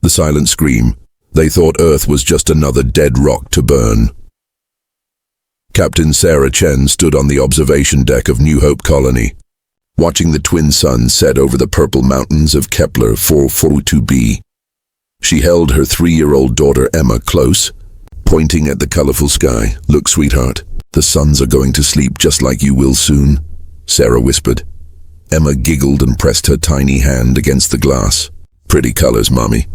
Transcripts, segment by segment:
The silent scream. They thought Earth was just another dead rock to burn. Captain Sarah Chen stood on the observation deck of New Hope Colony, watching the twin suns set over the purple mountains of Kepler 442b. She held her 3-year-old daughter Emma close, pointing at the colorful sky. "Look, sweetheart, the suns are going to sleep just like you will soon," Sarah whispered. Emma giggled and pressed her tiny hand against the glass. "Pretty colors, Mommy."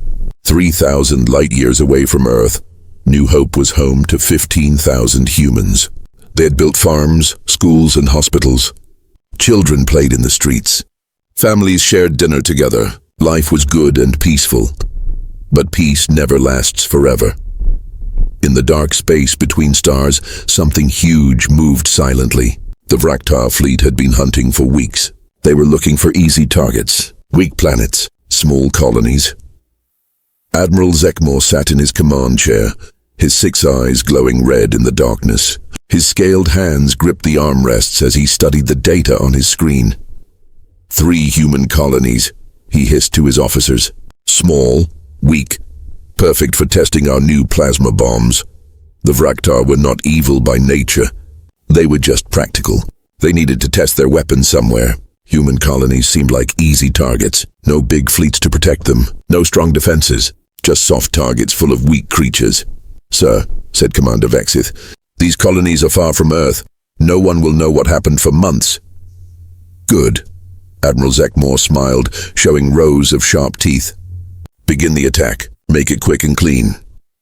3,000 light-years away from Earth, New Hope was home to 15,000 humans. They had built farms, schools, and hospitals. Children played in the streets. Families shared dinner together. Life was good and peaceful. But peace never lasts forever. In the dark space between stars, something huge moved silently. The Vraktar fleet had been hunting for weeks. They were looking for easy targets, weak planets, small colonies. Admiral Zekmor sat in his command chair, his 6 eyes glowing red in the darkness. His scaled hands gripped the armrests as he studied the data on his screen. 3 human colonies, he hissed to his officers. Small, weak, perfect for testing our new plasma bombs. The Vraktar were not evil by nature. They were just practical. They needed to test their weapons somewhere. Human colonies seemed like easy targets. No big fleets to protect them. No strong defenses. Just soft targets full of weak creatures. "Sir," said Commander Vexith, "these colonies are far from Earth. No one will know what happened for months." "Good." Admiral Zekmor smiled, showing rows of sharp teeth. "Begin the attack. Make it quick and clean."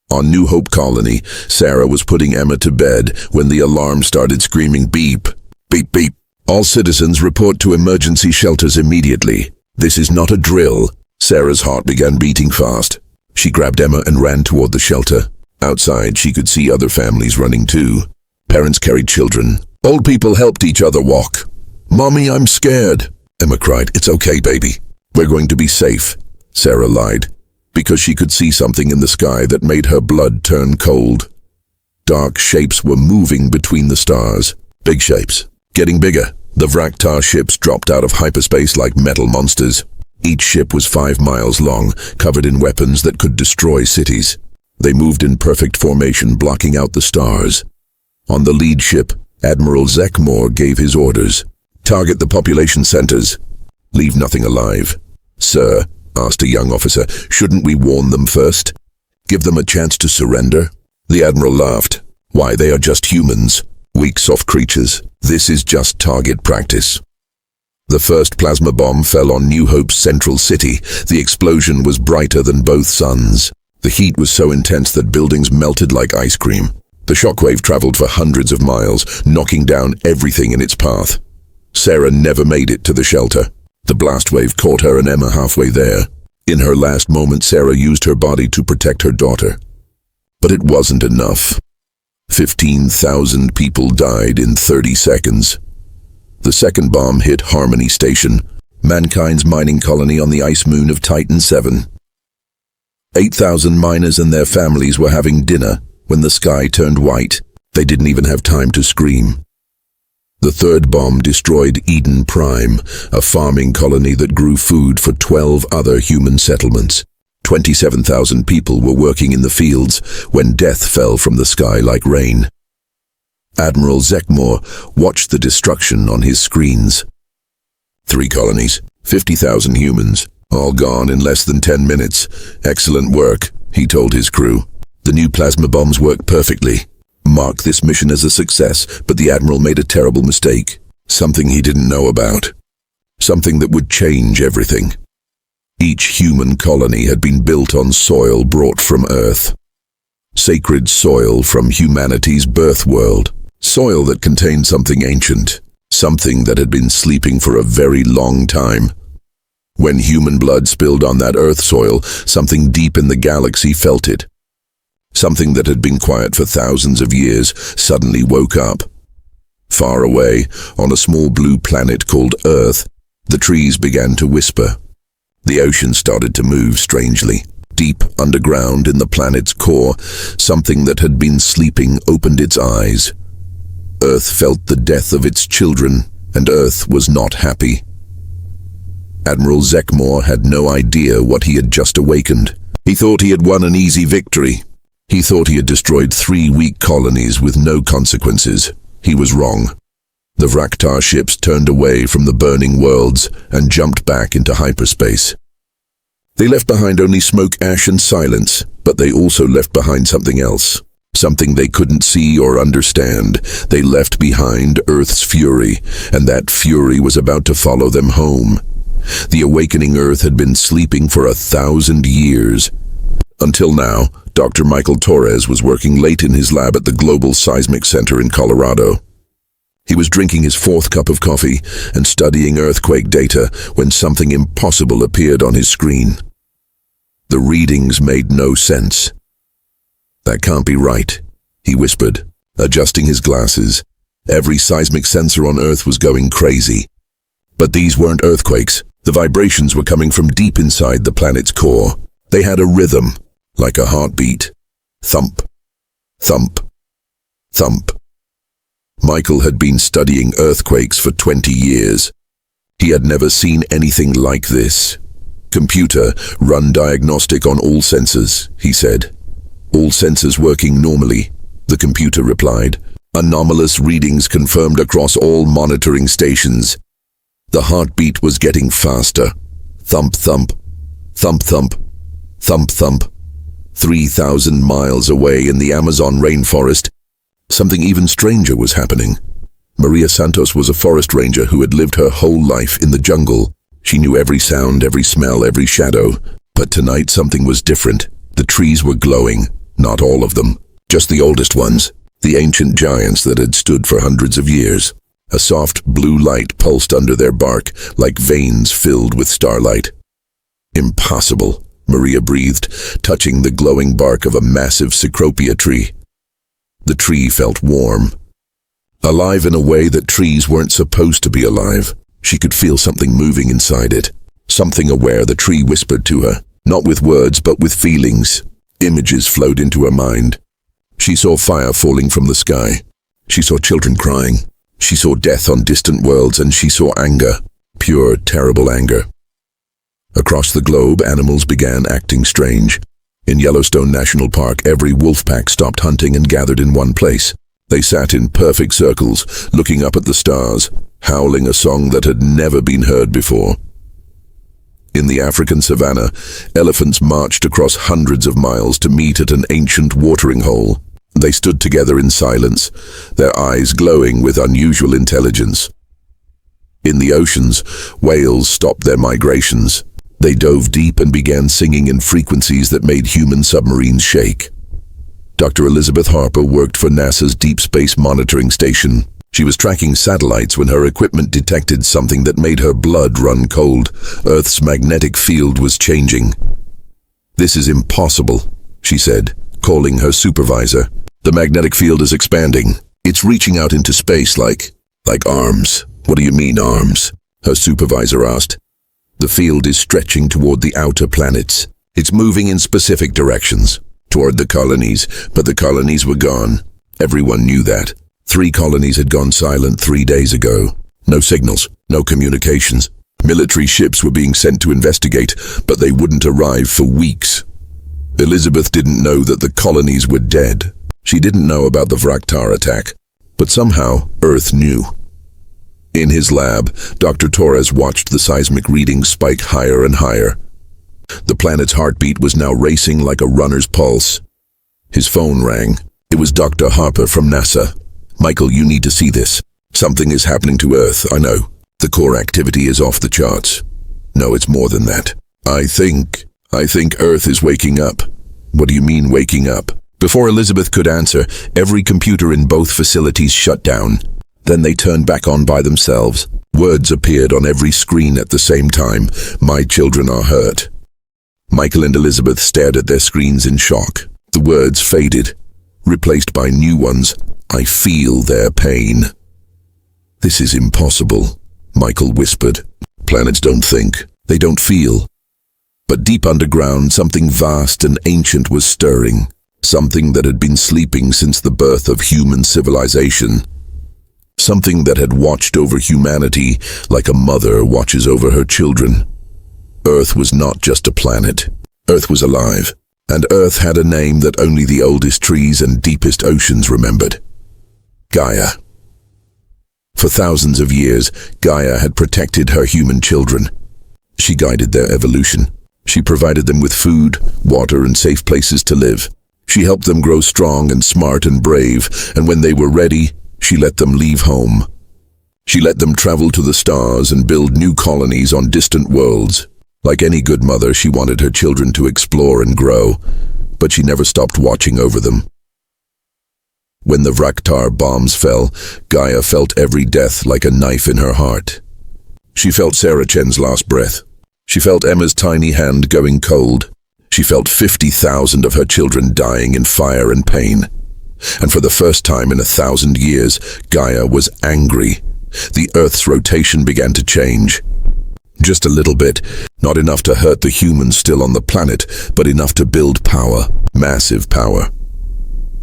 On New Hope Colony, Sarah was putting Emma to bed when the alarm started screaming beep, beep, beep. "All citizens report to emergency shelters immediately. This is not a drill." Sarah's heart began beating fast. She grabbed Emma and ran toward the shelter. Outside, she could see other families running too. Parents carried children. Old people helped each other walk. "Mommy, I'm scared," Emma cried. "It's okay, baby. We're going to be safe," Sarah lied, because she could see something in the sky that made her blood turn cold. Dark shapes were moving between the stars. Big shapes. Getting bigger. The Vraktar ships dropped out of hyperspace like metal monsters. Each ship was 5 miles long, covered in weapons that could destroy cities. They moved in perfect formation, blocking out the stars. On the lead ship, Admiral Zekmor gave his orders. "Target the population centers. Leave nothing alive." "Sir," asked a young officer, "shouldn't we warn them first? Give them a chance to surrender?" The Admiral laughed. "Why, they are just humans. Weak, soft creatures. This is just target practice." The first plasma bomb fell on New Hope's central city. The explosion was brighter than both suns. The heat was so intense that buildings melted like ice cream. The shockwave traveled for hundreds of miles, knocking down everything in its path. Sarah never made it to the shelter. The blast wave caught her and Emma halfway there. In her last moment, Sarah used her body to protect her daughter. But it wasn't enough. 15,000 people died in 30 seconds. The second bomb hit Harmony Station, mankind's mining colony on the ice moon of Titan 7. 8,000 miners and their families were having dinner when the sky turned white. They didn't even have time to scream. The third bomb destroyed Eden Prime, a farming colony that grew food for 12 other human settlements. 27,000 people were working in the fields when death fell from the sky like rain. Admiral Zekmor watched the destruction on his screens. 3 colonies, 50,000 humans, all gone in less than 10 minutes. "Excellent work," he told his crew. "The new plasma bombs work perfectly. Mark this mission as a success," but the Admiral made a terrible mistake. Something he didn't know about. Something that would change everything. Each human colony had been built on soil brought from Earth. Sacred soil from humanity's birth world. Soil that contained something ancient. Something that had been sleeping for a very long time. When human blood spilled on that Earth soil, something deep in the galaxy felt it. Something that had been quiet for thousands of years suddenly woke up. Far away, on a small blue planet called Earth, the trees began to whisper. The ocean started to move strangely. Deep underground in the planet's core, something that had been sleeping opened its eyes. Earth felt the death of its children, and Earth was not happy. Admiral Zekmor had no idea what he had just awakened, He thought he had won an easy victory. He thought he had destroyed 3 weak colonies with no consequences. He was wrong. The Vraktar ships turned away from the burning worlds and jumped back into hyperspace. They left behind only smoke, ash, and silence, but they also left behind something else. Something they couldn't see or understand. They left behind Earth's fury, and that fury was about to follow them home. The awakening Earth had been sleeping for 1,000 years. Until now, Dr. Michael Torres was working late in his lab at the Global Seismic Center in Colorado. He was drinking his 4th cup of coffee and studying earthquake data when something impossible appeared on his screen. The readings made no sense. "That can't be right," he whispered, adjusting his glasses. Every seismic sensor on Earth was going crazy. But these weren't earthquakes. The vibrations were coming from deep inside the planet's core. They had a rhythm, like a heartbeat. Thump, thump, thump. Michael had been studying earthquakes for 20 years. He had never seen anything like this. "Computer, run diagnostic on all sensors," he said. "All sensors working normally," the computer replied. Anomalous readings confirmed across all monitoring stations. The heartbeat was getting faster. Thump, thump, thump, thump, thump, thump. 3,000 miles away in the Amazon rainforest, something even stranger was happening. Maria Santos was a forest ranger who had lived her whole life in the jungle. She knew every sound, every smell, every shadow. But tonight something was different. The trees were glowing, not all of them, just the oldest ones, the ancient giants that had stood for hundreds of years. A soft blue light pulsed under their bark, like veins filled with starlight. "Impossible," Maria breathed, touching the glowing bark of a massive cecropia tree. The tree felt warm, alive in a way that trees weren't supposed to be alive. She could feel something moving inside it, something aware. The tree whispered to her, not with words but with feelings. Images flowed into her mind. She saw fire falling from the sky. She saw children crying. She saw death on distant worlds, and she saw anger, pure, terrible anger. Across the globe, animals began acting strange. In Yellowstone National Park, every wolf pack stopped hunting and gathered in one place. They sat in perfect circles, looking up at the stars, howling a song that had never been heard before. In the African savanna, elephants marched across hundreds of miles to meet at an ancient watering hole. They stood together in silence, their eyes glowing with unusual intelligence. In the oceans, whales stopped their migrations. They dove deep and began singing in frequencies that made human submarines shake. Dr. Elizabeth Harper worked for NASA's Deep Space Monitoring Station. She was tracking satellites when her equipment detected something that made her blood run cold. Earth's magnetic field was changing. "This is impossible," she said, calling her supervisor. "The magnetic field is expanding. It's reaching out into space like arms." "What do you mean, arms?" her supervisor asked. "The field is stretching toward the outer planets. It's moving in specific directions, toward the colonies, but the colonies were gone. Everyone knew that. 3 colonies had gone silent 3 days ago. No signals, no communications. Military ships were being sent to investigate, but they wouldn't arrive for weeks. Elizabeth didn't know that the colonies were dead. She didn't know about the Vraktar attack, but somehow Earth knew. In his lab, Dr. Torres watched the seismic readings spike higher and higher. The planet's heartbeat was now racing like a runner's pulse. His phone rang. It was Dr. Harper from NASA. "Michael, you need to see this. Something is happening to Earth, I know. The core activity is off the charts." "No, it's more than that. I think Earth is waking up." "What do you mean, waking up?" Before Elizabeth could answer, every computer in both facilities shut down. Then they turned back on by themselves. Words appeared on every screen at the same time. "My children are hurt." Michael and Elizabeth stared at their screens in shock. The words faded, replaced by new ones. "I feel their pain." "This is impossible," Michael whispered. "Planets don't think. They don't feel." But deep underground, something vast and ancient was stirring. Something that had been sleeping since the birth of human civilization. Something that had watched over humanity like a mother watches over her children. Earth was not just a planet. Earth was alive, and Earth had a name that only the oldest trees and deepest oceans remembered. Gaia. For thousands of years, Gaia had protected her human children. She guided their evolution. She provided them with food, water, and safe places to live. She helped them grow strong and smart and brave, and when they were ready, she let them leave home. She let them travel to the stars and build new colonies on distant worlds. Like any good mother, she wanted her children to explore and grow, but she never stopped watching over them. When the Vraktar bombs fell, Gaia felt every death like a knife in her heart. She felt Sarachen's last breath. She felt Emma's tiny hand going cold. She felt 50,000 of her children dying in fire and pain. And for the first time in 1,000 years, Gaia was angry. The Earth's rotation began to change. Just a little bit, not enough to hurt the humans still on the planet, but enough to build power, massive power.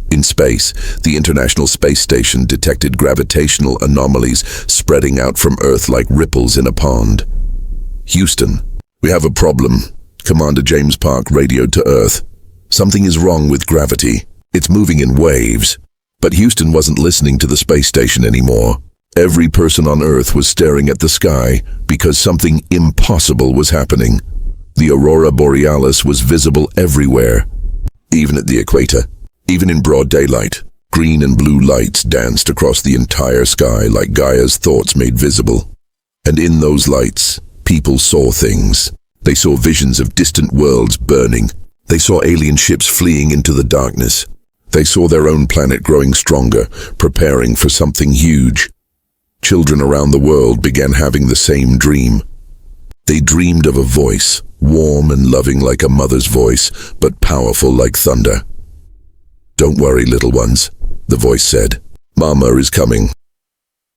In space, the International Space Station detected gravitational anomalies spreading out from Earth like ripples in a pond. Houston, we have a problem. Commander James Park radioed to Earth. Something is wrong with gravity. It's moving in waves. But Houston wasn't listening to the space station anymore. Every person on Earth was staring at the sky because something impossible was happening. The aurora borealis was visible everywhere, even at the equator, even in broad daylight. Green and blue lights danced across the entire sky like Gaia's thoughts made visible. And in those lights, people saw things. They saw visions of distant worlds burning. They saw alien ships fleeing into the darkness. They saw their own planet growing stronger, preparing for something huge. Children around the world began having the same dream. They dreamed of a voice, warm and loving like a mother's voice, but powerful like thunder. "Don't worry, little ones," the voice said. "Mama is coming."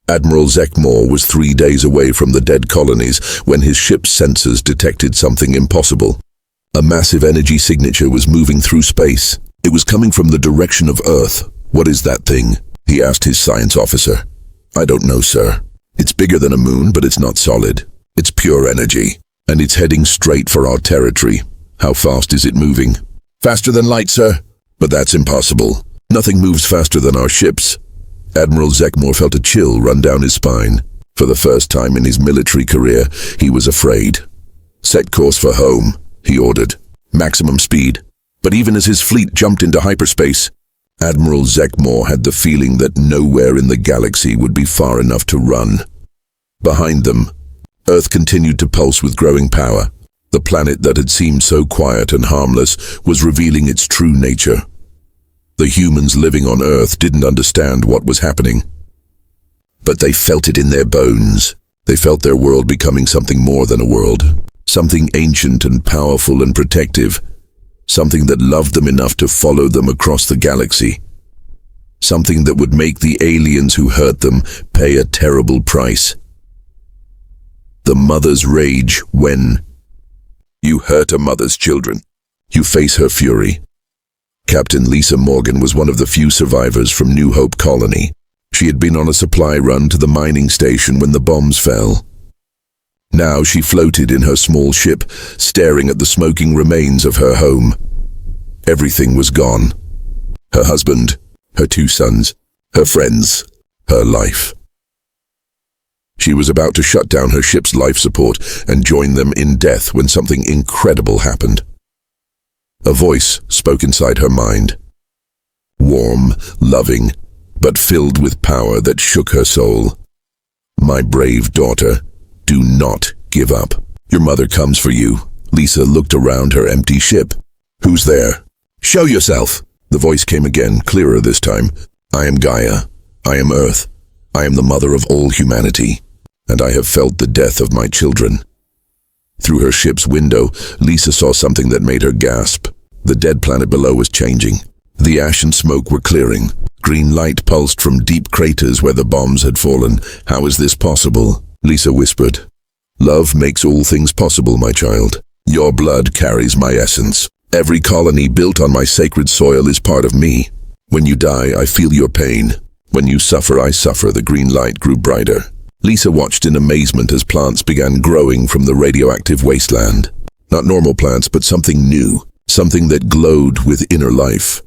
Admiral Zekmore was 3 days away from the dead colonies when his ship's sensors detected something impossible. A massive energy signature was moving through space. It was coming from the direction of Earth. "What is that thing?" he asked his science officer. "I don't know, sir. It's bigger than a moon, but it's not solid. It's pure energy, and it's heading straight for our territory." "How fast is it moving?" "Faster than light, sir." "But that's impossible. Nothing moves faster than our ships." Admiral Zekmore felt a chill run down his spine. For the first time in his military career, he was afraid. "Set course for home," he ordered. "Maximum speed." But even as his fleet jumped into hyperspace, Admiral Zekmore had the feeling that nowhere in the galaxy would be far enough to run. Behind them, Earth continued to pulse with growing power. The planet that had seemed so quiet and harmless was revealing its true nature. The humans living on Earth didn't understand what was happening. But they felt it in their bones. They felt their world becoming something more than a world. Something ancient and powerful and protective. Something that loved them enough to follow them across the galaxy. Something that would make the aliens who hurt them pay a terrible price. The mother's rage when you hurt a mother's children. You face her fury. Captain Lisa Morgan was one of the few survivors from New Hope Colony. She had been on a supply run to the mining station when the bombs fell. Now she floated in her small ship, staring at the smoking remains of her home. Everything was gone. Her husband, her 2 sons, her friends, her life. She was about to shut down her ship's life support and join them in death when something incredible happened. A voice spoke inside her mind. Warm, loving, but filled with power that shook her soul. "My brave daughter, do not give up. Your mother comes for you." Lisa looked around her empty ship. "Who's there?" "Show yourself." The voice came again, clearer this time. "I am Gaia. I am Earth. I am the mother of all humanity, and I have felt the death of my children." Through her ship's window, Lisa saw something that made her gasp. The dead planet below was changing. The ash and smoke were clearing. Green light pulsed from deep craters where the bombs had fallen. "How is this possible?" Lisa whispered. "Love makes all things possible, my child. Your blood carries my essence. Every colony built on my sacred soil is part of me. When you die, I feel your pain. When you suffer, I suffer." The green light grew brighter. Lisa watched in amazement as plants began growing from the radioactive wasteland. Not normal plants, but something new, something that glowed with inner life.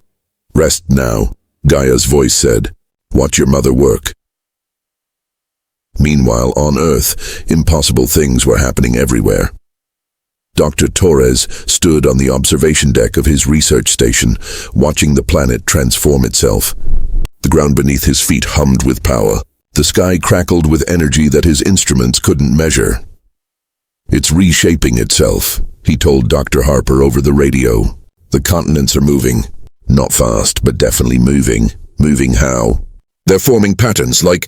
Rest now, Gaia's voice said. Watch your mother work. Meanwhile, on Earth, impossible things were happening everywhere. Dr. Torres stood on the observation deck of his research station, watching the planet transform itself. The ground beneath his feet hummed with power. The sky crackled with energy that his instruments couldn't measure. It's reshaping itself, he told Dr. Harper over the radio. The continents are moving. Not fast, but definitely moving. Moving how? They're forming patterns like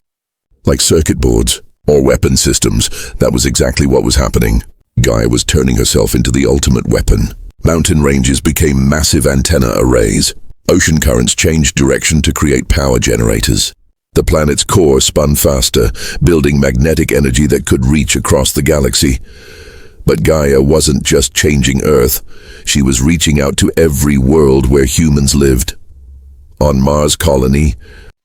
circuit boards or weapon systems. That was exactly what was happening. Gaia was turning herself into the ultimate weapon. Mountain ranges became massive antenna arrays. Ocean currents changed direction to create power generators. The planet's core spun faster, building magnetic energy that could reach across the galaxy. But Gaia wasn't just changing Earth. She was reaching out to every world where humans lived. On Mars colony,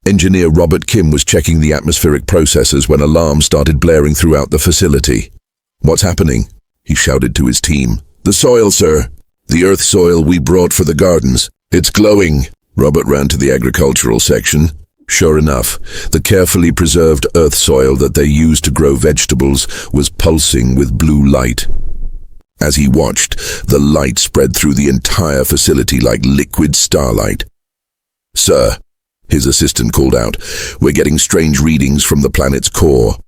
engineer Robert Kim was checking the atmospheric processes when alarms started blaring throughout the facility. "What's happening?" he shouted to his team. "The soil, sir. The Earth soil we brought for the gardens. It's glowing." Robert ran to the agricultural section. Sure enough, the carefully preserved Earth soil that they used to grow vegetables was pulsing with blue light. As he watched, the light spread through the entire facility like liquid starlight. "Sir," his assistant called out, "we're getting strange readings from the planet's core.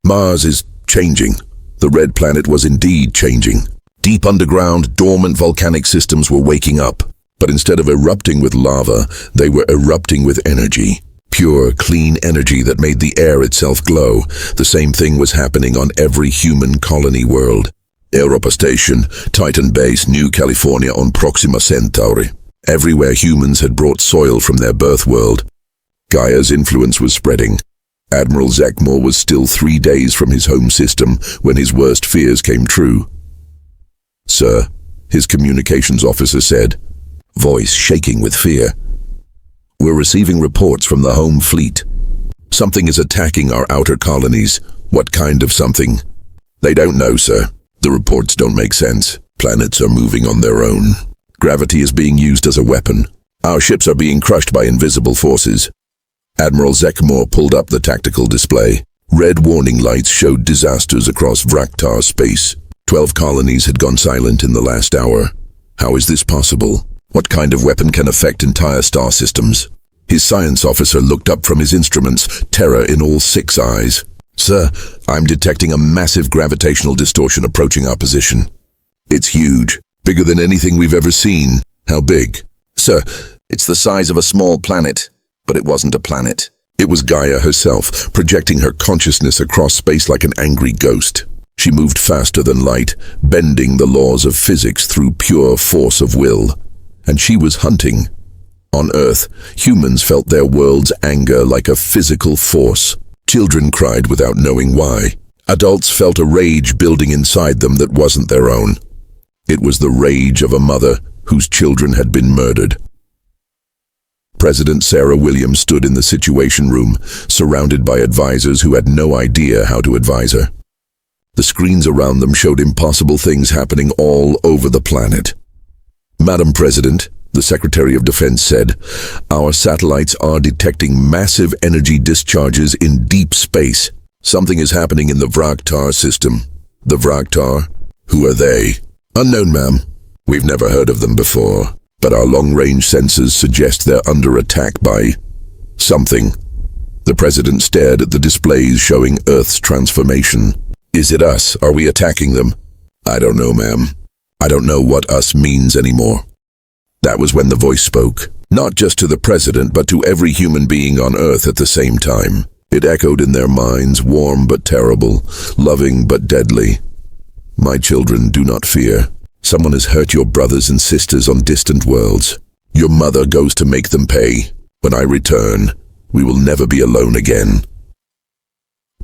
Mars is changing." The red planet was indeed changing. Deep underground, dormant volcanic systems were waking up. But instead of erupting with lava, they were erupting with energy. Pure, clean energy that made the air itself glow. The same thing was happening on every human colony world. Europa Station, Titan Base, New California on Proxima Centauri. Everywhere humans had brought soil from their birth world. Gaia's influence was spreading. Admiral Zekmor was still 3 days from his home system when his worst fears came true. "Sir," his communications officer said, voice shaking with fear. "We're receiving reports from the home fleet. Something is attacking our outer colonies. What kind of something?" "They don't know, sir. The reports don't make sense. Planets are moving on their own. Gravity is being used as a weapon. Our ships are being crushed by invisible forces." Admiral Zekmor pulled up the tactical display. Red warning lights showed disasters across Vraktar space. 12 colonies had gone silent in the last hour. How is this possible? What kind of weapon can affect entire star systems? His science officer looked up from his instruments, terror in all 6 eyes. "Sir, I'm detecting a massive gravitational distortion approaching our position. It's huge, bigger than anything we've ever seen." "How big?" "Sir, it's the size of a small planet." But it wasn't a planet. It was Gaia herself, projecting her consciousness across space like an angry ghost. She moved faster than light, bending the laws of physics through pure force of will. And she was hunting. On Earth, humans felt their world's anger like a physical force. Children cried without knowing why. Adults felt a rage building inside them that wasn't their own. It was the rage of a mother whose children had been murdered. President Sarah Williams stood in the Situation Room, surrounded by advisors who had no idea how to advise her. The screens around them showed impossible things happening all over the planet. "Madam President," the Secretary of Defense said, "our satellites are detecting massive energy discharges in deep space. Something is happening in the Vraktar system." "The Vraktar? Who are they?" "Unknown, ma'am. We've never heard of them before. But our long-range sensors suggest they're under attack by something." The President stared at the displays showing Earth's transformation. "Is it us? Are we attacking them?" "I don't know, ma'am. I don't know what us means anymore." That was when the voice spoke, not just to the President, but to every human being on Earth at the same time. It echoed in their minds, warm but terrible, loving but deadly. "My children, do not fear. Someone has hurt your brothers and sisters on distant worlds. Your mother goes to make them pay. When I return, we will never be alone again."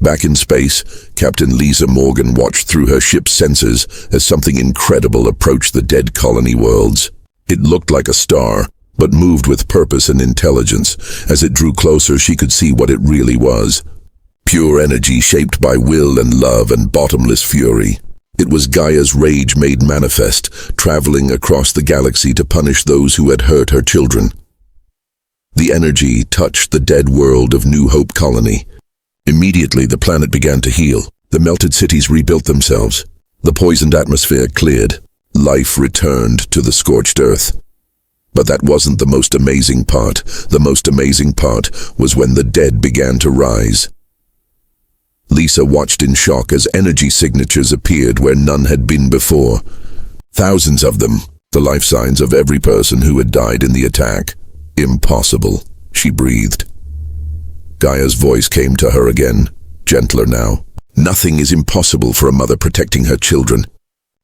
Back in space, Captain Lisa Morgan watched through her ship's sensors as something incredible approached the dead colony worlds. It looked like a star, but moved with purpose and intelligence. As it drew closer, she could see what it really was. Pure energy shaped by will and love and bottomless fury. It was Gaia's rage made manifest, traveling across the galaxy to punish those who had hurt her children. The energy touched the dead world of New Hope Colony. Immediately, the planet began to heal. The melted cities rebuilt themselves. The poisoned atmosphere cleared. Life returned to the scorched earth. But that wasn't the most amazing part. The most amazing part was when the dead began to rise. Lisa watched in shock as energy signatures appeared where none had been before. Thousands of them, the life signs of every person who had died in the attack. Impossible, she breathed. Gaia's voice came to her again, gentler now. Nothing is impossible for a mother protecting her children.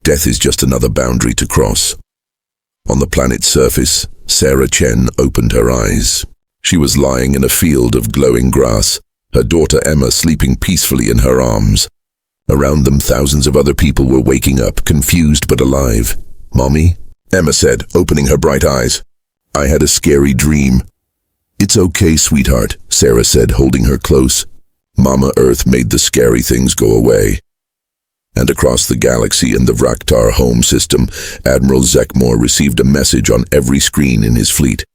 Death is just another boundary to cross. On the planet's surface, Sarah Chen opened her eyes. She was lying in a field of glowing grass, her daughter Emma sleeping peacefully in her arms. Around them, thousands of other people were waking up, confused but alive. "Mommy?" Emma said, opening her bright eyes. "I had a scary dream." "It's okay, sweetheart," Sarah said, holding her close. Mama Earth made the scary things go away. And across the galaxy in the Vraktar home system, Admiral Zekmor received a message on every screen in his fleet.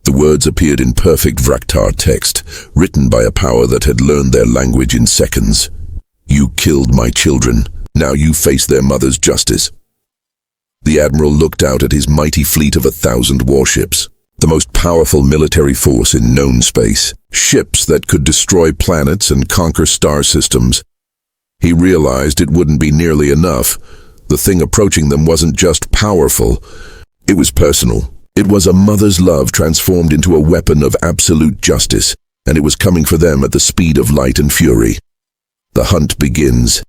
The words appeared in perfect Vraktar text, written by a power that had learned their language in seconds. "You killed my children. Now you face their mother's justice." The Admiral looked out at his mighty fleet of 1,000 warships, the most powerful military force in known space, ships that could destroy planets and conquer star systems. He realized it wouldn't be nearly enough. The thing approaching them wasn't just powerful, it was personal. It was a mother's love transformed into a weapon of absolute justice, and it was coming for them at the speed of light and fury. The hunt begins.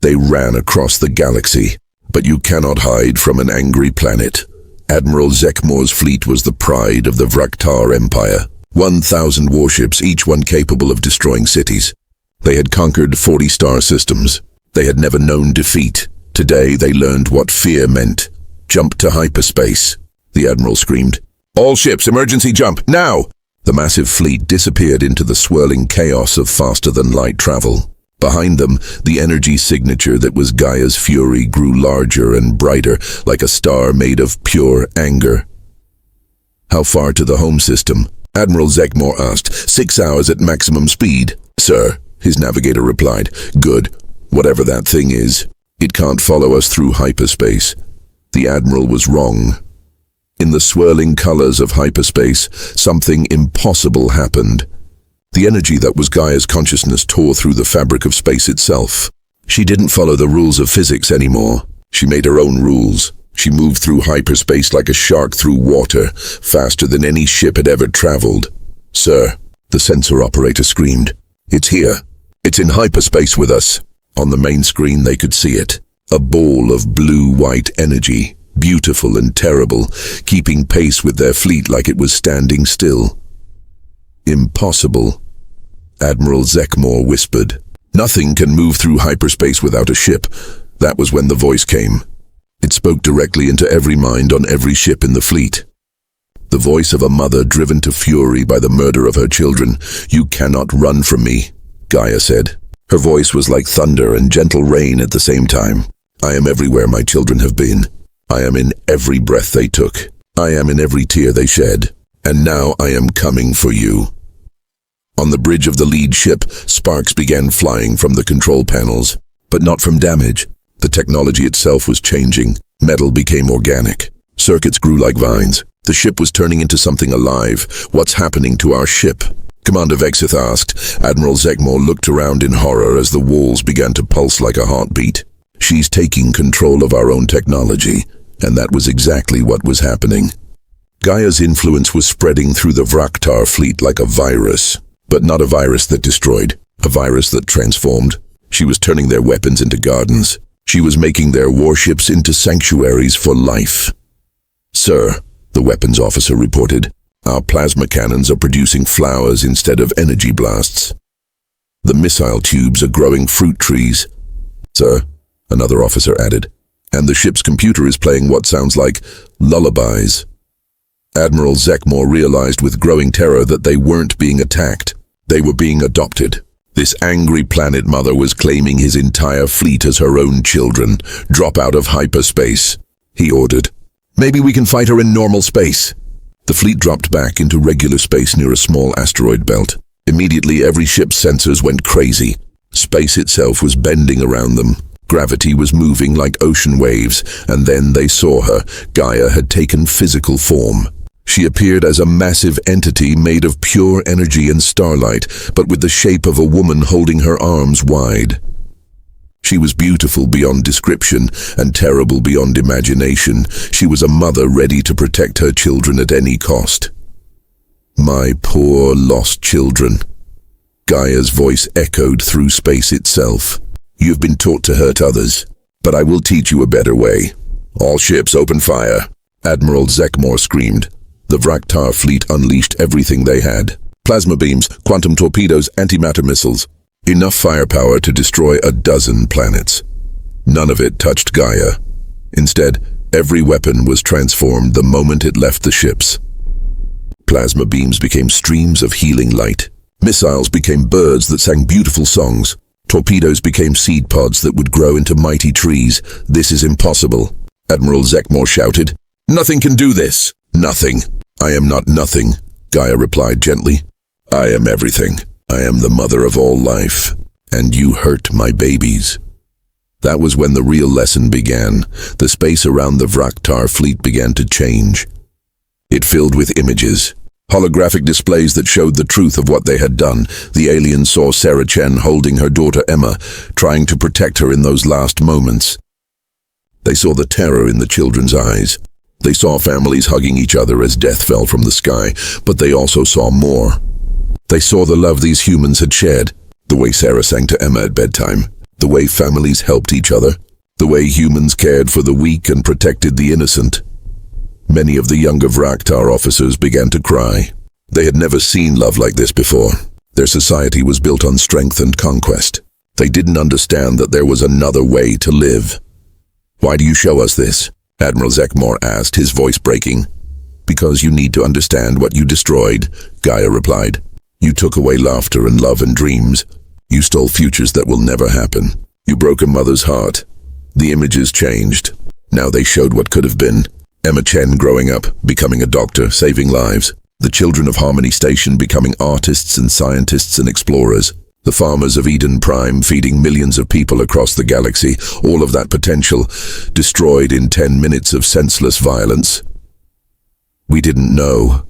They ran across the galaxy, but you cannot hide from an angry planet. Admiral Zekmor's fleet was the pride of the Vraktar Empire. 1,000 warships, each one capable of destroying cities. They had conquered 40 star systems. They had never known defeat. Today they learned what fear meant. "Jump to hyperspace," the Admiral screamed. "All ships, emergency jump, now!" The massive fleet disappeared into the swirling chaos of faster-than-light travel. Behind them, the energy signature that was Gaia's fury grew larger and brighter, like a star made of pure anger. "How far to the home system?" Admiral Zekmor asked. 6 hours at maximum speed, sir," his navigator replied. "Good. Whatever that thing is, it can't follow us through hyperspace." The Admiral was wrong. In the swirling colors of hyperspace, something impossible happened. The energy that was Gaia's consciousness tore through the fabric of space itself. She didn't follow the rules of physics anymore. She made her own rules. She moved through hyperspace like a shark through water, faster than any ship had ever traveled. "Sir," the sensor operator screamed. "It's here. It's in hyperspace with us." On the main screen they could see it. A ball of blue-white energy, beautiful and terrible, keeping pace with their fleet like it was standing still. "Impossible," Admiral Zekmor whispered. "Nothing can move through hyperspace without a ship." That was when the voice came. It spoke directly into every mind on every ship in the fleet. The voice of a mother driven to fury by the murder of her children. "You cannot run from me," Gaia said. Her voice was like thunder and gentle rain at the same time. "I am everywhere my children have been. I am in every breath they took. I am in every tear they shed. And now I am coming for you." On the bridge of the lead ship, sparks began flying from the control panels, but not from damage. The technology itself was changing. Metal became organic. Circuits grew like vines. The ship was turning into something alive. "What's happening to our ship?" Commander Vexith asked. Admiral Zekmor looked around in horror as the walls began to pulse like a heartbeat. "She's taking control of our own technology," and that was exactly what was happening. Gaia's influence was spreading through the Vraktar fleet like a virus, but not a virus that destroyed, a virus that transformed. She was turning their weapons into gardens. She was making their warships into sanctuaries for life. "Sir," the weapons officer reported, "our plasma cannons are producing flowers instead of energy blasts. The missile tubes are growing fruit trees." "Sir," another officer added, "and the ship's computer is playing what sounds like lullabies." Admiral Zekmor realized with growing terror that they weren't being attacked. They were being adopted. This angry planet mother was claiming his entire fleet as her own children. Drop out of hyperspace, he ordered. Maybe we can fight her in normal space. The fleet dropped back into regular space near a small asteroid belt. Immediately, every ship's sensors went crazy. Space itself was bending around them. Gravity was moving like ocean waves, and then they saw her. Gaia had taken physical form. She appeared as a massive entity made of pure energy and starlight, but with the shape of a woman holding her arms wide. She was beautiful beyond description and terrible beyond imagination. She was a mother ready to protect her children at any cost. My poor, lost children. Gaia's voice echoed through space itself. You've been taught to hurt others, but I will teach you a better way. All ships open fire, Admiral Zekmor screamed. The Vraktar fleet unleashed everything they had. Plasma beams, quantum torpedoes, antimatter missiles. Enough firepower to destroy a dozen planets. None of it touched Gaia. Instead, every weapon was transformed the moment it left the ships. Plasma beams became streams of healing light. Missiles became birds that sang beautiful songs. Torpedoes became seed pods that would grow into mighty trees. This is impossible, Admiral Zekmor shouted. Nothing can do this. Nothing. I am not nothing, Gaia replied gently. I am everything. I am the mother of all life, and you hurt my babies. That was when the real lesson began. The space around the Vraktar fleet began to change. It filled with images, holographic displays that showed the truth of what they had done. The aliens saw Sarah Chen holding her daughter Emma, trying to protect her in those last moments. They saw the terror in the children's eyes. They saw families hugging each other as death fell from the sky, but they also saw more. They saw the love these humans had shared, the way Sarah sang to Emma at bedtime, the way families helped each other, the way humans cared for the weak and protected the innocent. Many of the younger Vraktar officers began to cry. They had never seen love like this before. Their society was built on strength and conquest. They didn't understand that there was another way to live. Why do you show us this? Admiral Zekmor asked, his voice breaking. Because you need to understand what you destroyed, Gaia replied. You took away laughter and love and dreams. You stole futures that will never happen. You broke a mother's heart. The images changed. Now they showed what could have been. Emma Chen growing up, becoming a doctor, saving lives. The children of Harmony Station becoming artists and scientists and explorers. The farmers of Eden Prime feeding millions of people across the galaxy. All of that potential destroyed in 10 minutes of senseless violence. We didn't know,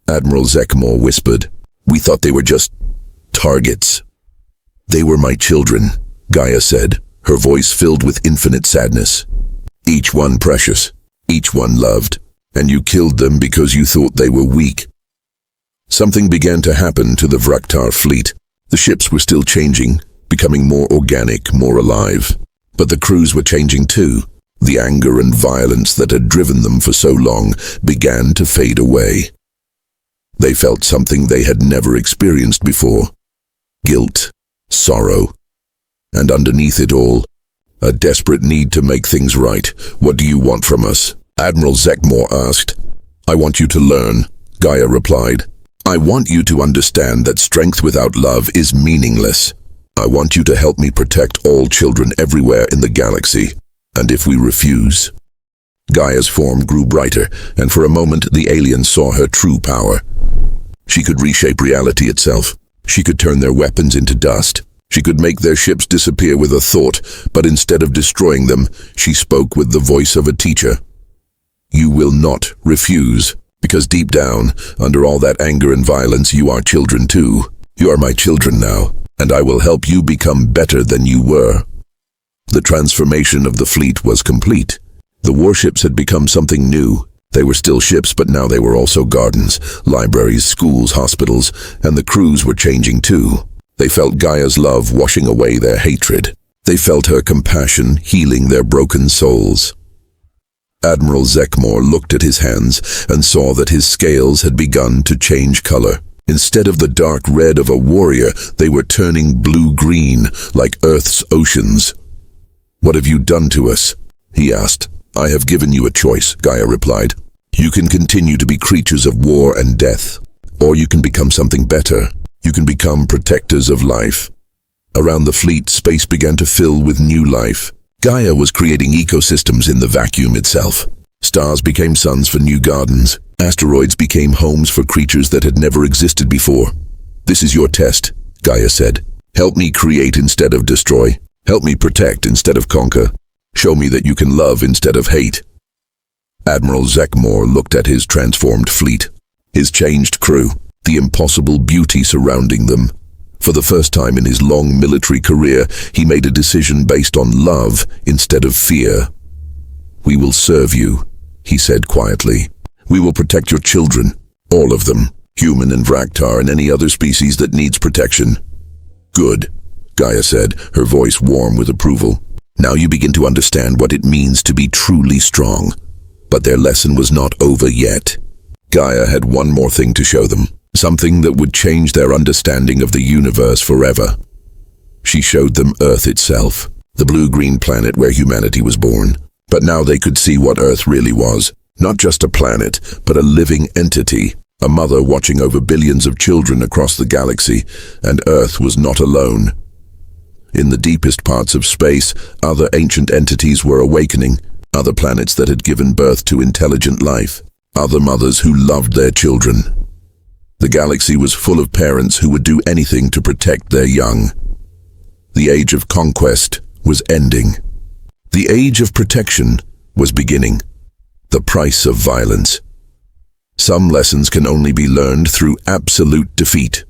Admiral Zekmor whispered. We thought they were just targets. They were my children, Gaia said, her voice filled with infinite sadness. Each one precious, each one loved, and you killed them because you thought they were weak. Something began to happen to the Vraktar fleet. The ships were still changing, becoming more organic, more alive. But the crews were changing too. The anger and violence that had driven them for so long began to fade away. They felt something they had never experienced before. Guilt, sorrow, and underneath it all, a desperate need to make things right. What do you want from us? Admiral Zekmor asked. I want you to learn, Gaia replied. I want you to understand that strength without love is meaningless. I want you to help me protect all children everywhere in the galaxy. And if we refuse? Gaia's form grew brighter, and for a moment the aliens saw her true power. She could reshape reality itself. She could turn their weapons into dust. She could make their ships disappear with a thought, but instead of destroying them, she spoke with the voice of a teacher. You will not refuse. Because deep down, under all that anger and violence, you are children too. You are my children now, and I will help you become better than you were. The transformation of the fleet was complete. The warships had become something new. They were still ships, but now they were also gardens, libraries, schools, hospitals, and the crews were changing too. They felt Gaia's love washing away their hatred. They felt her compassion healing their broken souls. Admiral Zekmor looked at his hands and saw that his scales had begun to change color. Instead of the dark red of a warrior, they were turning blue-green, like Earth's oceans. What have you done to us? He asked. I have given you a choice, Gaia replied. You can continue to be creatures of war and death, or you can become something better. You can become protectors of life. Around the fleet, space began to fill with new life. Gaia was creating ecosystems in the vacuum itself. Stars became suns for new gardens. Asteroids became homes for creatures that had never existed before. "This is your test," Gaia said. "Help me create instead of destroy. Help me protect instead of conquer. Show me that you can love instead of hate." Admiral Zekmor looked at his transformed fleet, his changed crew, the impossible beauty surrounding them. For the first time in his long military career, he made a decision based on love instead of fear. "We will serve you," he said quietly. "We will protect your children, all of them, human and Vraktar and any other species that needs protection." "Good," Gaia said, her voice warm with approval. "Now you begin to understand what it means to be truly strong." But their lesson was not over yet. Gaia had one more thing to show them, something that would change their understanding of the universe forever. She showed them Earth itself, the blue-green planet where humanity was born. But now they could see what Earth really was. Not just a planet, but a living entity, a mother watching over billions of children across the galaxy, and Earth was not alone. In the deepest parts of space, other ancient entities were awakening, other planets that had given birth to intelligent life, other mothers who loved their children. The galaxy was full of parents who would do anything to protect their young. The age of conquest was ending. The age of protection was beginning. The price of violence. Some lessons can only be learned through absolute defeat.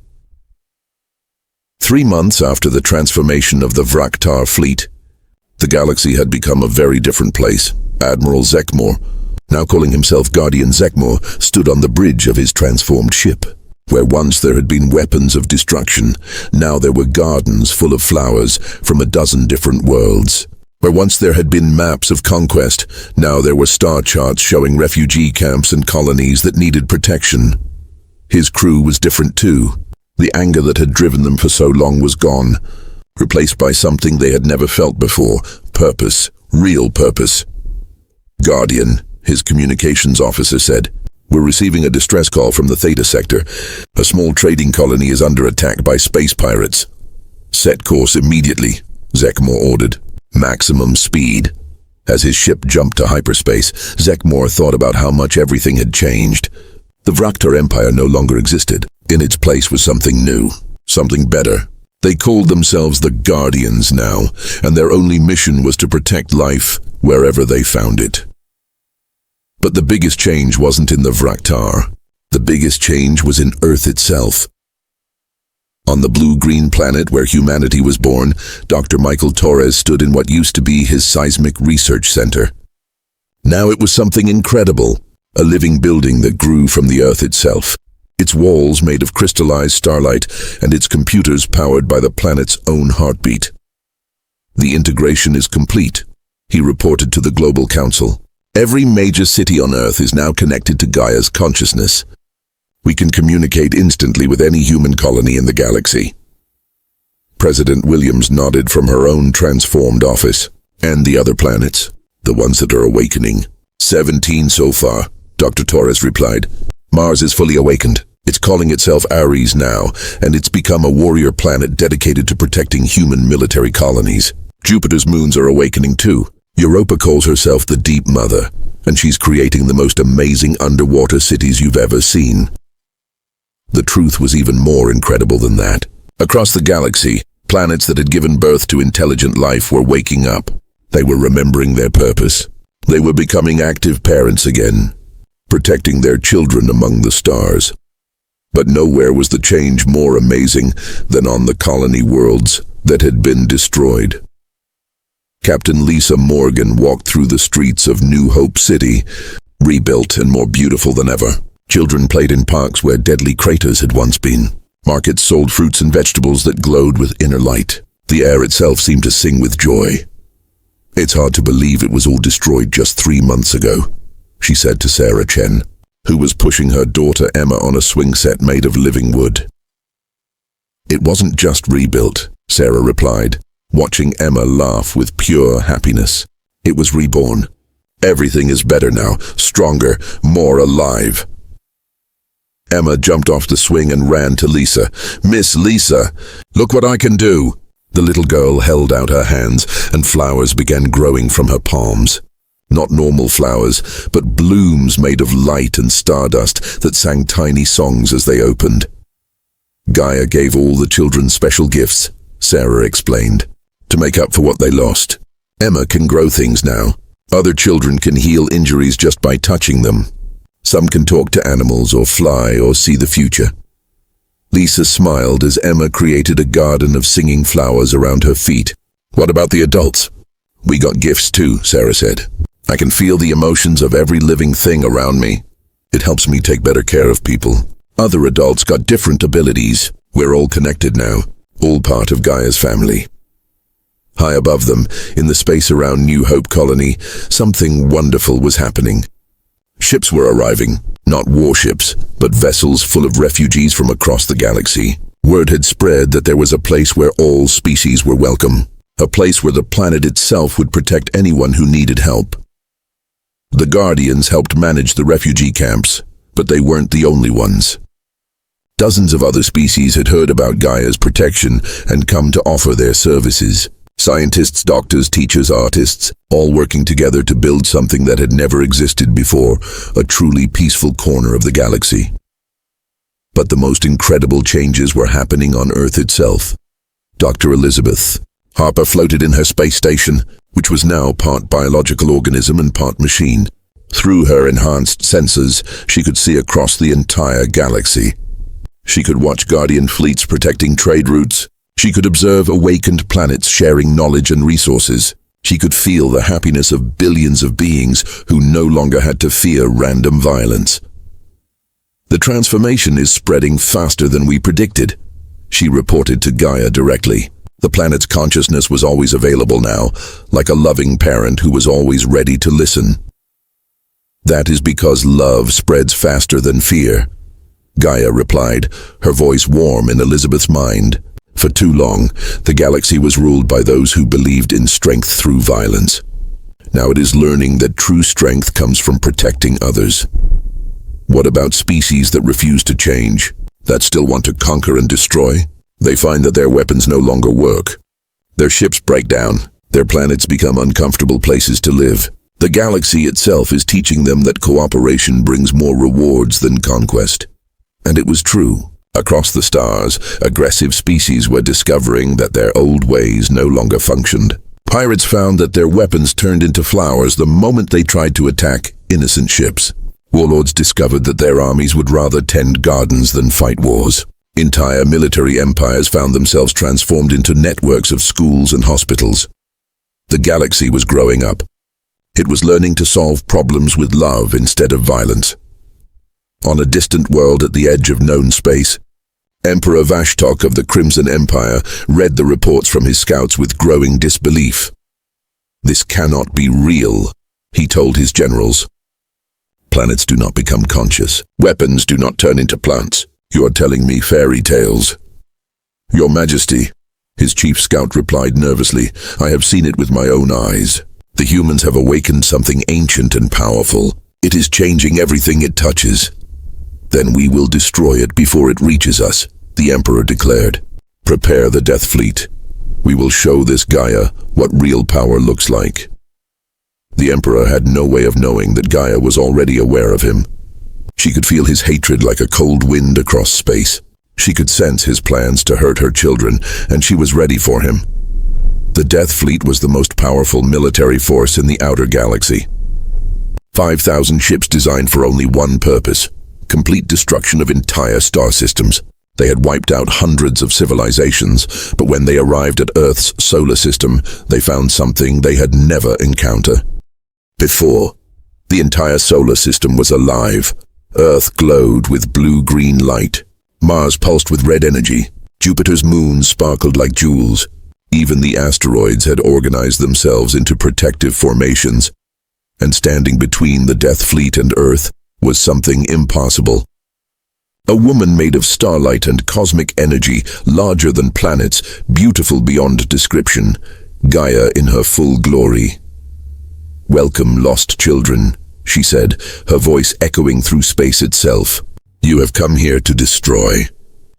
3 months after the transformation of the Vraktar fleet, the galaxy had become a very different place. Admiral Zekmor, now calling himself Guardian Zekmor, stood on the bridge of his transformed ship. Where once there had been weapons of destruction, now there were gardens full of flowers from a dozen different worlds. Where once there had been maps of conquest, now there were star charts showing refugee camps and colonies that needed protection. His crew was different too. The anger that had driven them for so long was gone, replaced by something they had never felt before: purpose, real purpose. "Guardian," his communications officer said, "we're receiving a distress call from the Theta sector. A small trading colony is under attack by space pirates." "Set course immediately," Zekmor ordered. "Maximum speed." As his ship jumped to hyperspace, Zekmor thought about how much everything had changed. The Vraktar Empire no longer existed. In its place was something new, something better. They called themselves the Guardians now, and their only mission was to protect life wherever they found it. But the biggest change wasn't in the Vraktar. The biggest change was in Earth itself. On the blue-green planet where humanity was born, Dr. Michael Torres stood in what used to be his seismic research center. Now it was something incredible, a living building that grew from the Earth itself, its walls made of crystallized starlight and its computers powered by the planet's own heartbeat. "The integration is complete," he reported to the Global Council. "Every major city on Earth is now connected to Gaia's consciousness. We can communicate instantly with any human colony in the galaxy." President Williams nodded from her own transformed office. "And the other planets, the ones that are awakening?" 17 so far, Dr. Torres replied. "Mars is fully awakened. It's calling itself Ares now, and it's become a warrior planet dedicated to protecting human military colonies. Jupiter's moons are awakening too. Europa calls herself the Deep Mother, and she's creating the most amazing underwater cities you've ever seen." The truth was even more incredible than that. Across the galaxy, planets that had given birth to intelligent life were waking up. They were remembering their purpose. They were becoming active parents again, protecting their children among the stars. But nowhere was the change more amazing than on the colony worlds that had been destroyed. Captain Lisa Morgan walked through the streets of New Hope City, rebuilt and more beautiful than ever. Children played in parks where deadly craters had once been. Markets sold fruits and vegetables that glowed with inner light. The air itself seemed to sing with joy. "It's hard to believe it was all destroyed just 3 months ago," she said to Sarah Chen, who was pushing her daughter Emma on a swing set made of living wood. "It wasn't just rebuilt," Sarah replied, watching Emma laugh with pure happiness. "It was reborn. Everything is better now, stronger, more alive." Emma jumped off the swing and ran to Lisa. "Miss Lisa, look what I can do." The little girl held out her hands, and flowers began growing from her palms. Not normal flowers, but blooms made of light and stardust that sang tiny songs as they opened. Gaia gave all the children special gifts, Sarah explained, to make up for what they lost. Emma can grow things now. Other children can heal injuries just by touching them. Some can talk to animals or fly or see the future. Lisa smiled as Emma created a garden of singing flowers around her feet. What about the adults? We got gifts too, Sarah said. I can feel the emotions of every living thing around me. It helps me take better care of people. Other adults got different abilities. We're all connected now, all part of Gaia's family. High above them, in the space around New Hope Colony, something wonderful was happening. Ships were arriving, not warships, but vessels full of refugees from across the galaxy. Word had spread that there was a place where all species were welcome, a place where the planet itself would protect anyone who needed help. The Guardians helped manage the refugee camps, but they weren't the only ones. Dozens of other species had heard about Gaia's protection and come to offer their services. Scientists, doctors, teachers, artists, all working together to build something that had never existed before, a truly peaceful corner of the galaxy. But the most incredible changes were happening on Earth itself. Dr. Elizabeth Harper floated in her space station, which was now part biological organism and part machine. Through her enhanced sensors, she could see across the entire galaxy. She could watch Guardian fleets protecting trade routes. She could observe awakened planets sharing knowledge and resources. She could feel the happiness of billions of beings who no longer had to fear random violence. The transformation is spreading faster than we predicted, she reported to Gaia directly. The planet's consciousness was always available now, like a loving parent who was always ready to listen. That is because love spreads faster than fear, Gaia replied, her voice warm in Elizabeth's mind. For too long, the galaxy was ruled by those who believed in strength through violence. Now it is learning that true strength comes from protecting others. What about species that refuse to change, that still want to conquer and destroy? They find that their weapons no longer work. Their ships break down. Their planets become uncomfortable places to live. The galaxy itself is teaching them that cooperation brings more rewards than conquest. And it was true. Across the stars, aggressive species were discovering that their old ways no longer functioned. Pirates found that their weapons turned into flowers the moment they tried to attack innocent ships. Warlords discovered that their armies would rather tend gardens than fight wars. Entire military empires found themselves transformed into networks of schools and hospitals. The galaxy was growing up. It was learning to solve problems with love instead of violence. On a distant world at the edge of known space, Emperor Vashtok of the Crimson Empire read the reports from his scouts with growing disbelief. This cannot be real, he told his generals. Planets do not become conscious. Weapons do not turn into plants. You are telling me fairy tales. Your Majesty, his chief scout replied nervously, I have seen it with my own eyes. The humans have awakened something ancient and powerful. It is changing everything it touches. Then we will destroy it before it reaches us, the Emperor declared. Prepare the Death Fleet. We will show this Gaia what real power looks like. The Emperor had no way of knowing that Gaia was already aware of him. She could feel his hatred like a cold wind across space. She could sense his plans to hurt her children, and she was ready for him. The Death Fleet was the most powerful military force in the outer galaxy. 5,000 ships designed for only one purpose: complete destruction of entire star systems. They had wiped out hundreds of civilizations, but when they arrived at Earth's solar system, they found something they had never encountered before. The entire solar system was alive. Earth glowed with blue-green light. Mars pulsed with red energy. Jupiter's moons sparkled like jewels. Even the asteroids had organized themselves into protective formations. And standing between the Death Fleet and Earth was something impossible. A woman made of starlight and cosmic energy, larger than planets, beautiful beyond description, Gaia in her full glory. Welcome, lost children, she said, her voice echoing through space itself. You have come here to destroy.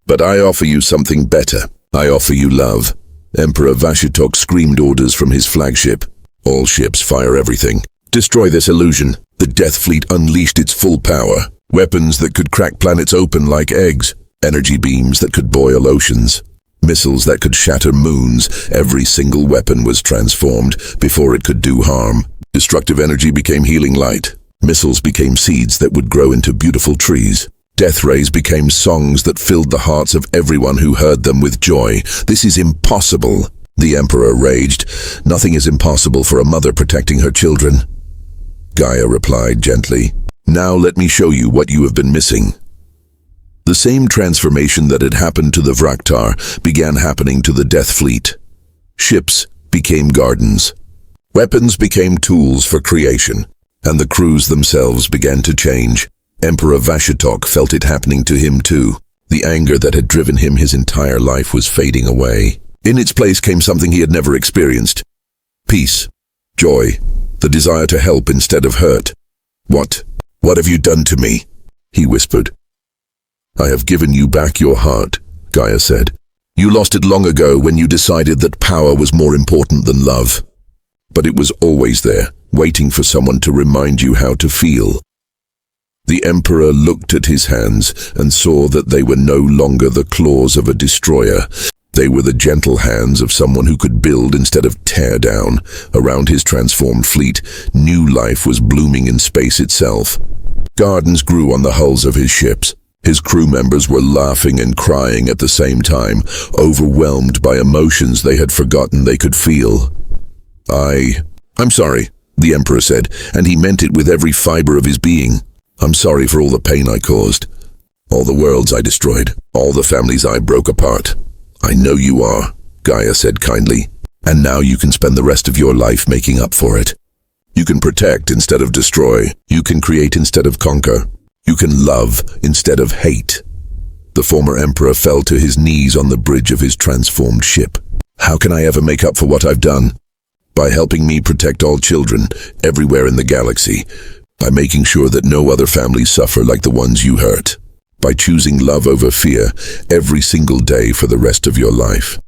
But I offer you something better. I offer you love. Emperor Vashitok screamed orders from his flagship. All ships, fire everything. Destroy this illusion. The Death Fleet unleashed its full power. Weapons that could crack planets open like eggs. Energy beams that could boil oceans. Missiles that could shatter moons. Every single weapon was transformed before it could do harm. Destructive energy became healing light. Missiles became seeds that would grow into beautiful trees. Death rays became songs that filled the hearts of everyone who heard them with joy. This is impossible, the Emperor raged. Nothing is impossible for a mother protecting her children. Gaia replied gently, now let me show you what you have been missing. The same transformation that had happened to the Vraktar began happening to the Death Fleet. Ships became gardens. Weapons became tools for creation, and the crews themselves began to change. Emperor Vashitok felt it happening to him too. The anger that had driven him his entire life was fading away. In its place came something he had never experienced. Peace, joy, the desire to help instead of hurt. What have you done to me? He whispered. I have given you back your heart, Gaia said. You lost it long ago when you decided that power was more important than love. But it was always there, waiting for someone to remind you how to feel. The Emperor looked at his hands and saw that they were no longer the claws of a destroyer. They were the gentle hands of someone who could build instead of tear down. Around his transformed fleet, new life was blooming in space itself. Gardens grew on the hulls of his ships. His crew members were laughing and crying at the same time, overwhelmed by emotions they had forgotten they could feel. I'm sorry, the Emperor said, and he meant it with every fiber of his being. I'm sorry for all the pain I caused, all the worlds I destroyed, all the families I broke apart. I know you are, Gaia said kindly, and now you can spend the rest of your life making up for it. You can protect instead of destroy. You can create instead of conquer. You can love instead of hate. The former Emperor fell to his knees on the bridge of his transformed ship. How can I ever make up for what I've done? By helping me protect all children everywhere in the galaxy. By making sure that no other families suffer like the ones you hurt. By choosing love over fear every single day for the rest of your life.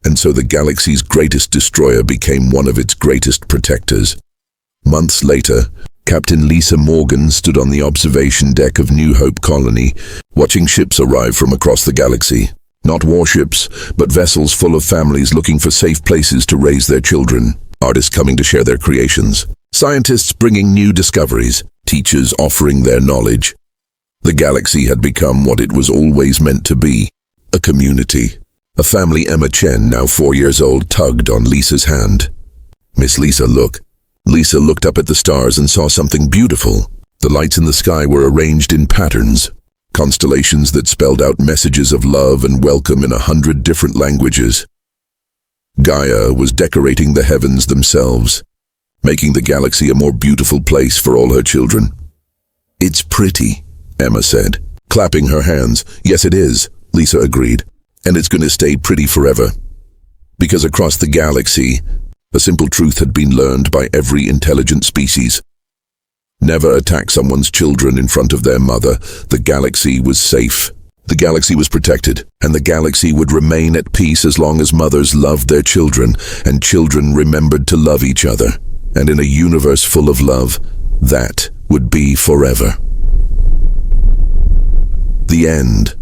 And so the galaxy's greatest destroyer became one of its greatest protectors. Months later, Captain Lisa Morgan stood on the observation deck of New Hope Colony, watching ships arrive from across the galaxy. Not warships, but vessels full of families looking for safe places to raise their children. Artists coming to share their creations. Scientists bringing new discoveries, teachers offering their knowledge. The galaxy had become what it was always meant to be, a community. A family Emma Chen, now 4 years old, tugged on Lisa's hand. Miss Lisa, look. Lisa looked up at the stars and saw something beautiful. The lights in the sky were arranged in patterns, constellations that spelled out messages of love and welcome in 100 different languages. Gaia was decorating the heavens themselves, making the galaxy a more beautiful place for all her children. It's pretty, Emma said, clapping her hands. Yes, it is, Lisa agreed, and it's going to stay pretty forever. Because across the galaxy, a simple truth had been learned by every intelligent species. Never attack someone's children in front of their mother. The galaxy was safe. The galaxy was protected, and the galaxy would remain at peace as long as mothers loved their children, and children remembered to love each other. And in a universe full of love, that would be forever. The end.